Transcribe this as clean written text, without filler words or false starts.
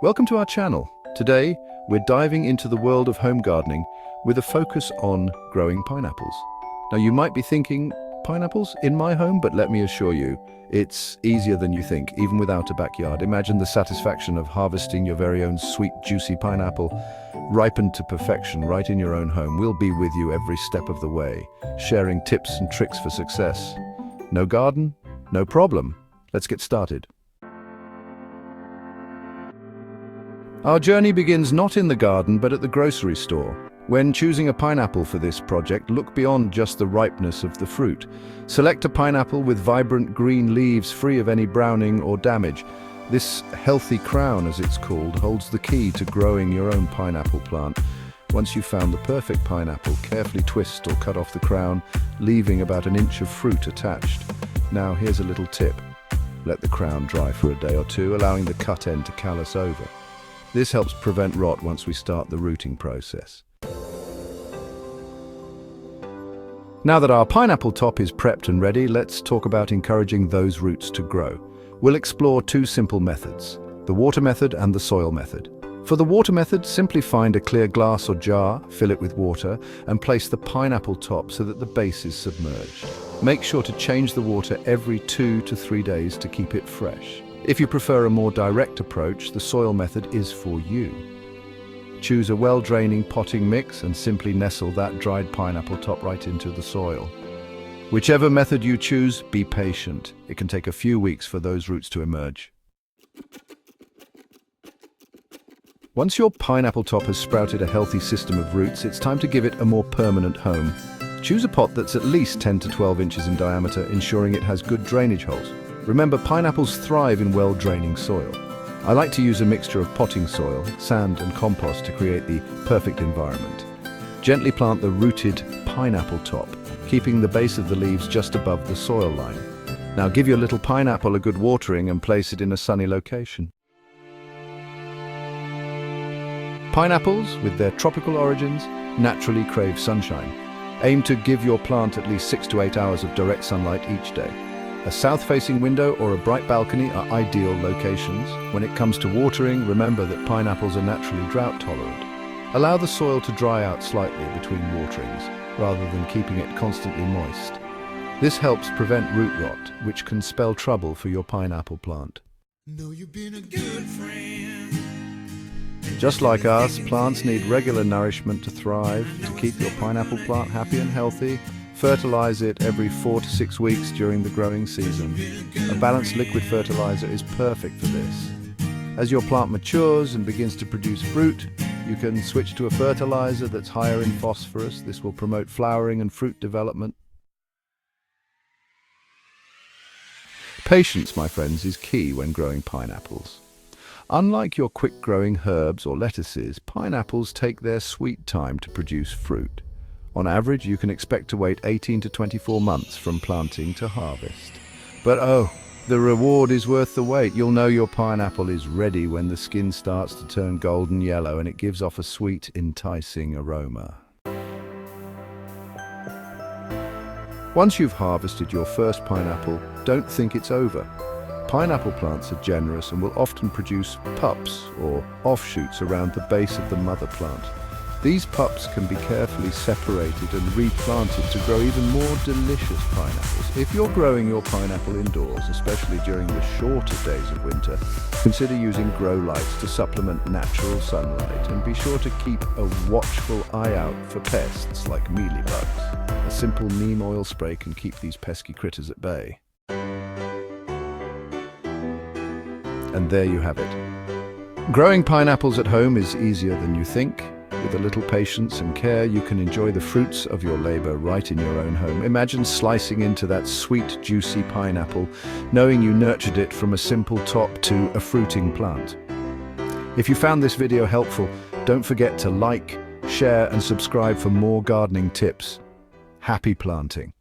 Welcome to our channel. Today, we're diving into the world of home gardening with a focus on growing pineapples. Now, you might be thinking, pineapples in my home? But let me assure you, it's easier than you think, even without a backyard. Imagine the satisfaction of harvesting your very own sweet, juicy pineapple, ripened to perfection right in your own home. We'll be with you every step of the way, sharing tips and tricks for success. No garden? No problem. Let's get started. Our journey begins not in the garden, but at the grocery store. When choosing a pineapple for this project, look beyond just the ripeness of the fruit. Select a pineapple with vibrant green leaves free of any browning or damage. This healthy crown, as it's called, holds the key to growing your own pineapple plant. Once you've found the perfect pineapple, carefully twist or cut off the crown, leaving about an inch of fruit attached. Now, here's a little tip. Let the crown dry for a day or two, allowing the cut end to callus over. This helps prevent rot once we start the rooting process. Now that our pineapple top is prepped and ready, let's talk about encouraging those roots to grow. We'll explore two simple methods, the water method and the soil method. For the water method, simply find a clear glass or jar, fill it with water, and place the pineapple top so that the base is submerged. Make sure to change the water every 2 to 3 days to keep it fresh. If you prefer a more direct approach, the soil method is for you. Choose a well-draining potting mix and simply nestle that dried pineapple top right into the soil. Whichever method you choose, be patient. It can take a few weeks for those roots to emerge. Once your pineapple top has sprouted a healthy system of roots, it's time to give it a more permanent home. Choose a pot that's at least 10 to 12 inches in diameter, ensuring it has good drainage holes. Remember, pineapples thrive in well-draining soil. I like to use a mixture of potting soil, sand and compost to create the perfect environment. Gently plant the rooted pineapple top, keeping the base of the leaves just above the soil line. Now give your little pineapple a good watering and place it in a sunny location. Pineapples, with their tropical origins, naturally crave sunshine. Aim to give your plant at least 6 to 8 hours of direct sunlight each day. A south-facing window or a bright balcony are ideal locations. When it comes to watering, remember that pineapples are naturally drought-tolerant. Allow the soil to dry out slightly between waterings, rather than keeping it constantly moist. This helps prevent root rot, which can spell trouble for your pineapple plant. Know you've been a good friend. Just like us, plants need regular nourishment to thrive. To keep your pineapple plant happy and healthy, fertilize it every 4 to 6 weeks during the growing season. A balanced liquid fertilizer is perfect for this. As your plant matures and begins to produce fruit, you can switch to a fertilizer that's higher in phosphorus. This will promote flowering and fruit development. Patience, my friends, is key when growing pineapples. Unlike your quick-growing herbs or lettuces, pineapples take their sweet time to produce fruit. On average, you can expect to wait 18 to 24 months from planting to harvest. But the reward is worth the wait. You'll know your pineapple is ready when the skin starts to turn golden yellow and it gives off a sweet, enticing aroma. Once you've harvested your first pineapple, don't think it's over. Pineapple plants are generous and will often produce pups or offshoots around the base of the mother plant. These pups can be carefully separated and replanted to grow even more delicious pineapples. If you're growing your pineapple indoors, especially during the shorter days of winter, consider using grow lights to supplement natural sunlight, and be sure to keep a watchful eye out for pests like mealybugs. A simple neem oil spray can keep these pesky critters at bay. And there you have it. Growing pineapples at home is easier than you think. With a little patience and care, you can enjoy the fruits of your labor right in your own home. Imagine slicing into that sweet, juicy pineapple, knowing you nurtured it from a simple top to a fruiting plant. If you found this video helpful, don't forget to like, share, and subscribe for more gardening tips. Happy planting!